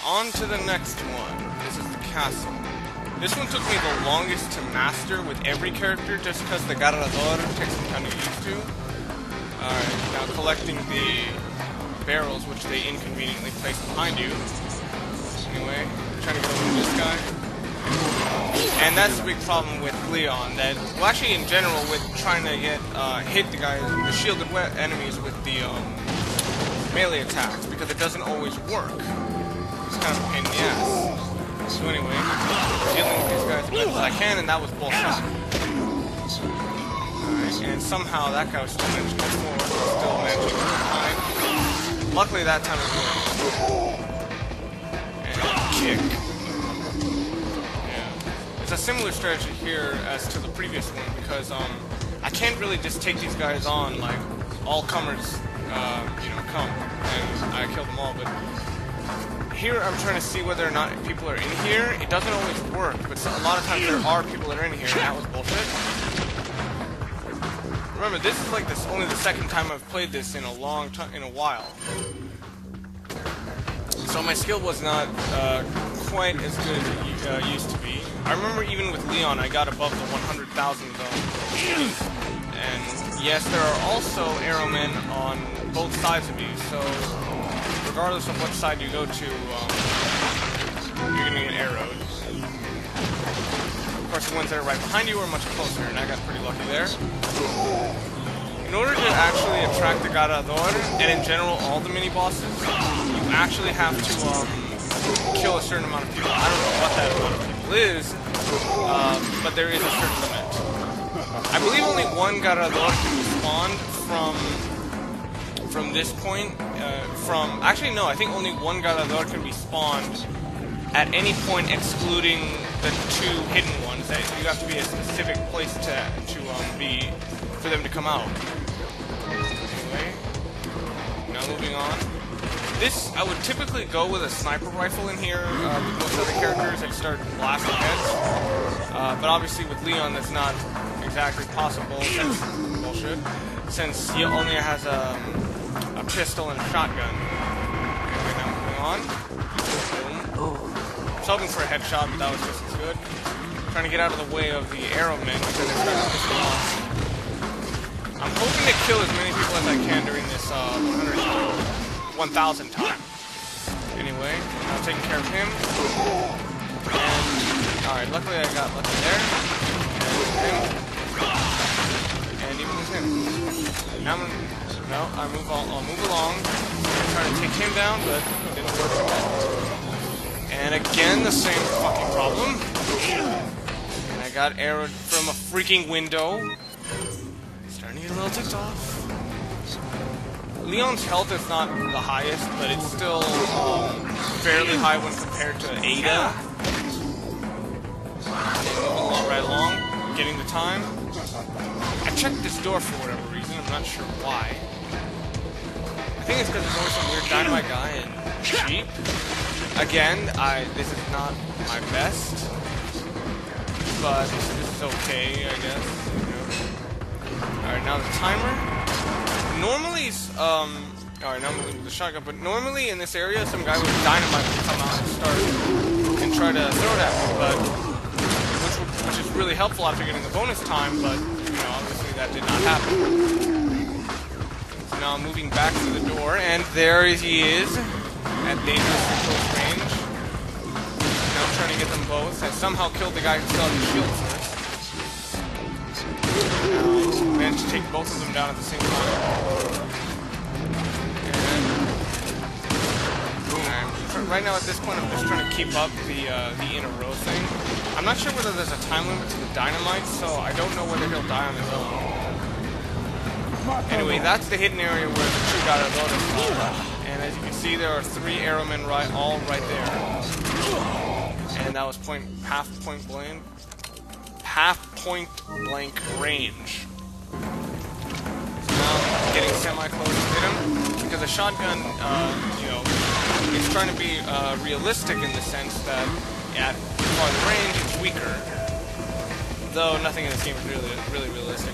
on to the next one. This is the castle. This one took me the longest to master with every character, just because the Garrador takes some time to get used to. Alright, now collecting the barrels, which they inconveniently place behind you. Anyway, trying to get over to this guy. And that's the big problem with Leon, that, well actually in general, with trying to get, hit the guys, the shielded enemies with the, melee attacks, because it doesn't always work. It's kind of a pain in the ass. So anyway, dealing with these guys as best as I can, and that was bullshit. Alright, and somehow that guy was still managing to forward, still managing to hide. Luckily that time it worked. And kick. It's a similar strategy here as to the previous one, because I can't really just take these guys on like all comers, you know, come, and I kill them all. But here I'm trying to see whether or not people are in here. It doesn't always work, but a lot of times there are people that are in here, and that was bullshit. Remember, this is like only the second time I've played this in a long time, in a while. So my skill was not quite as good as it used to be. I remember even with Leon, I got above the 100,000 zone. And yes, there are also arrowmen on both sides of you, so regardless of what side you go to, you're gonna get arrowed. Of course, the ones that are right behind you are much closer, and I got pretty lucky there. In order to actually attract the Garrador, and in general all the mini-bosses, you actually have to kill a certain amount of people. I don't know what that amount of people is, but there is a certain limit. I believe only one Garrador can be spawned from this point. Actually no, I think only one Garrador can be spawned at any point excluding the two hidden ones. That you have to be a specific place to be for them to come out. Anyway, now moving on. This, I would typically go with a sniper rifle in here. With most other characters, I'd start blasting heads. But obviously with Leon, that's not exactly possible. Since, bullshit. Since he only has a pistol and a shotgun. Okay, now moving on. Boom. I was hoping for a headshot, but that was just as good. Trying to get out of the way of the arrowmen because they're starting to piss me off. I'm hoping to kill as many people as I can during this 1,000 time. Anyway, I'm taking care of him. And, alright, luckily I got lucky there. And him. And even with him. Now I'll move along. I'm trying to take him down, but it didn't work again. And again, the same fucking problem. And I got arrowed from a freaking window. Starting to get a little ticked off. Leon's health is not the highest, but it's still fairly high when compared to Ada. Moving right along, getting the time. I checked this door for whatever reason, I'm not sure why. I think it's because there's always some weird dynamite guy and cheap. Again, this is not my best, but this is okay, I guess. You know. Alright, now the timer. Normally, alright, now I'm moving with the shotgun, but normally in this area, some guy with dynamite would come out and start and try to throw it at me, but which is really helpful after getting the bonus time, but, you know, obviously that did not happen. So now I'm moving back to the door, and there he is, at dangerously close range. Now I'm trying to get them both. I somehow killed the guy who still had the shield first. Now, managed to take both of them down at the same time. And right now at this point I'm just trying to keep up the in a row thing. I'm not sure whether there's a time limit to the dynamite, so I don't know whether he'll die on his own. Anyway, that's the hidden area where the two Garradores are. And as you can see, there are 3 arrowmen all right there. And that was half point blank range. So now I'm getting semi-close to hit him, because a shotgun, you know, it's trying to be realistic in the sense that at farther range it's weaker. Though nothing in this game is really realistic.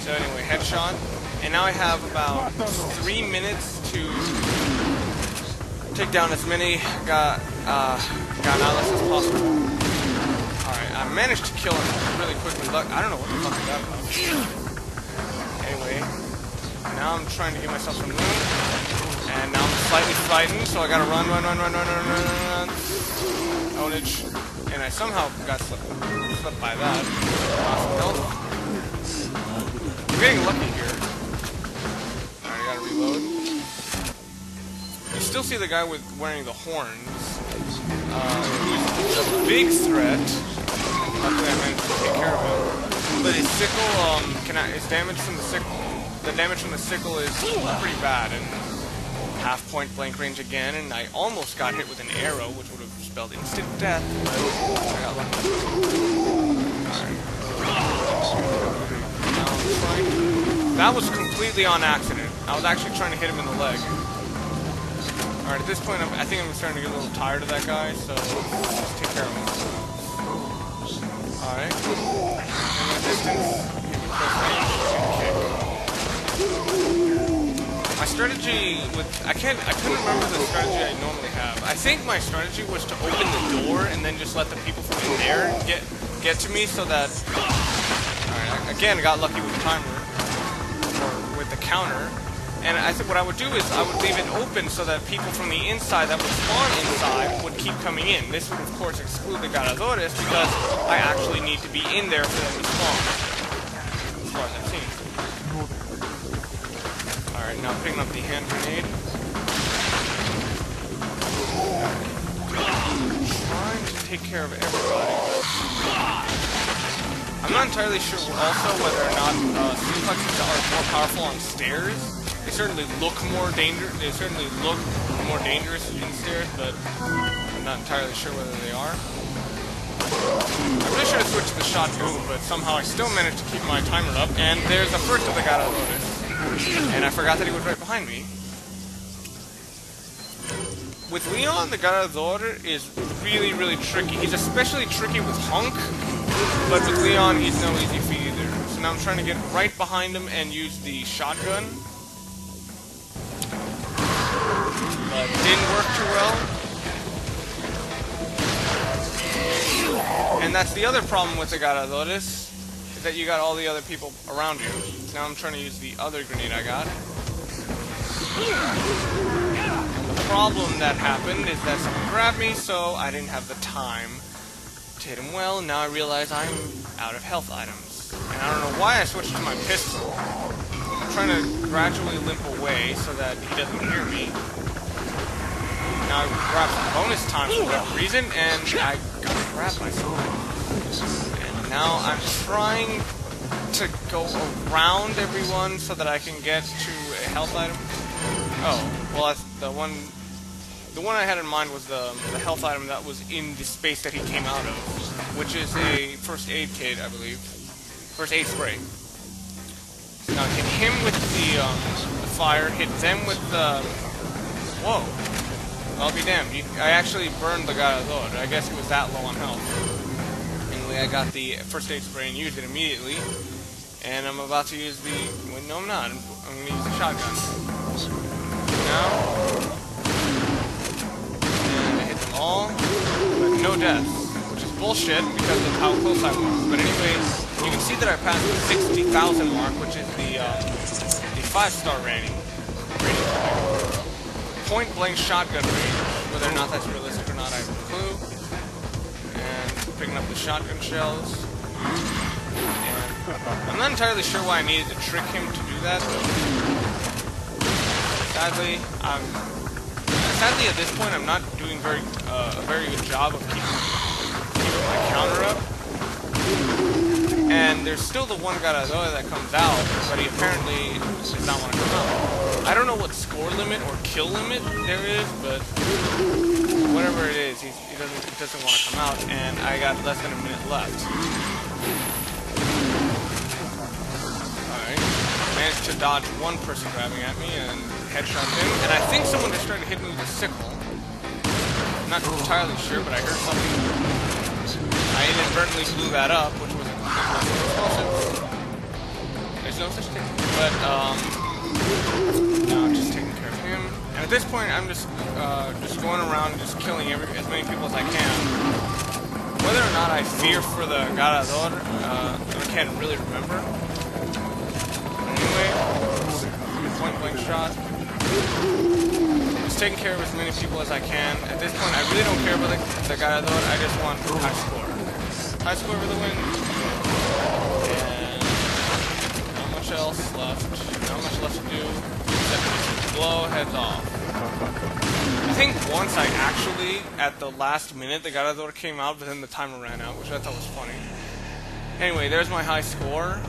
So anyway, headshot. And now I have about 3 minutes to take down as many Ganalas as possible. Alright, I managed to kill him really quickly. Look, I don't know what the fuck is that about. Anyway, now I'm trying to give myself some room. And now I'm slightly frightened, so I gotta run. Ownage. And I somehow got slipped by that. Awesome. I'm getting lucky here. Alright, I gotta reload. You still see the guy wearing the horns. Who's a big threat. Luckily I managed to take care of him. But his sickle, his damage from the sickle, the damage from the sickle is pretty bad, and half point blank range again, and I almost got hit with an arrow, which would have spelled instant death, but I got lucky. Alright. That was completely on accident. I was actually trying to hit him in the leg. Alright, at this point, I think I'm starting to get a little tired of that guy, so let's take care of him. Alright. And at distance, my strategy with... I couldn't remember the strategy I normally have. I think my strategy was to open the door and then just let the people from in there get to me so that... Alright, again, I got lucky with the timer. Or with the counter. And I think what I would do is I would leave it open so that people from the inside that would spawn inside would keep coming in. This would, of course, exclude the Ganadores because I actually need to be in there for them to spawn. As far as I've seen. Alright, now picking up the hand grenade. Trying to take care of everybody. I'm not entirely sure also whether or not suplexes are more powerful on stairs. They certainly look more dangerous. They certainly look more dangerous in stairs, but I'm not entirely sure whether they are. I really should have switched to the shotgun, but somehow I still managed to keep my timer up. And there's the first of the Ganadores, and I forgot that he was right behind me. With Leon, the Ganador is really, really tricky. He's especially tricky with Hunk, but with Leon, he's no easy feat either. So now I'm trying to get right behind him and use the shotgun. But didn't work too well. And that's the other problem with the Ganadores, is that you got all the other people around you. Now I'm trying to use the other grenade I got. The problem that happened is that someone grabbed me, so I didn't have the time to hit him well. Now I realize I'm out of health items. And I don't know why I switched to my pistol. I'm trying to gradually limp away so that he doesn't hear me. Now I grabbed some bonus time for that reason, and I gotta grab myself. And now I'm trying to go around everyone so that I can get to a health item. Oh, well, that's the one I had in mind was the health item that was in the space that he came out of, which is a first aid kit, I believe. First aid spray. So now hit him with the fire, hit them with the... Whoa. I'll be damned. I actually burned the Ganador. I guess he was that low on health. Anyway, I got the first aid spray and used it immediately. And I'm about to use the... Well, no, I'm not. I'm going to use the shotgun. Now... And I hit them all. But no deaths. Which is bullshit because of how close I was. But anyways, you can see that I passed the 60,000 mark, which is the 5-star rating. Point blank shotgun range. Whether or not that's realistic or not, I have no clue. And picking up the shotgun shells. And I'm not entirely sure why I needed to trick him to do that, but sadly at this point I'm not doing a very good job of keeping my counter up. And there's still the one Ganador that comes out, but he apparently does not want to come out. I don't know what score limit or kill limit there is, but whatever it is, he doesn't want to come out, and I got less than a minute left. Alright, managed to dodge one person grabbing at me and headshot him, and I think someone just tried to hit me with a sickle. I'm not entirely sure, but I heard something. I inadvertently blew that up, which was explosive. There's no such thing. But, now I'm just taking care of him. And at this point, I'm just going around and just killing as many people as I can. Whether or not I fear for the Garador, I can't really remember. Anyway, point-blank shot. Just taking care of as many people as I can. At this point, I really don't care about the Garador. I just want high score. High score for the win. And not much else left. Not much left to do. Except just blow heads off. I think once I actually, at the last minute, the Garador came out, but then the timer ran out, which I thought was funny. Anyway, there's my high score.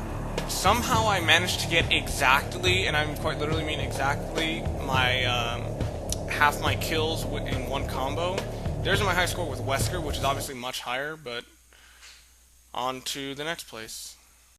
Somehow I managed to get exactly, and I quite literally mean exactly, my half my kills in one combo. There's my high score with Wesker, which is obviously much higher, but on to the next place.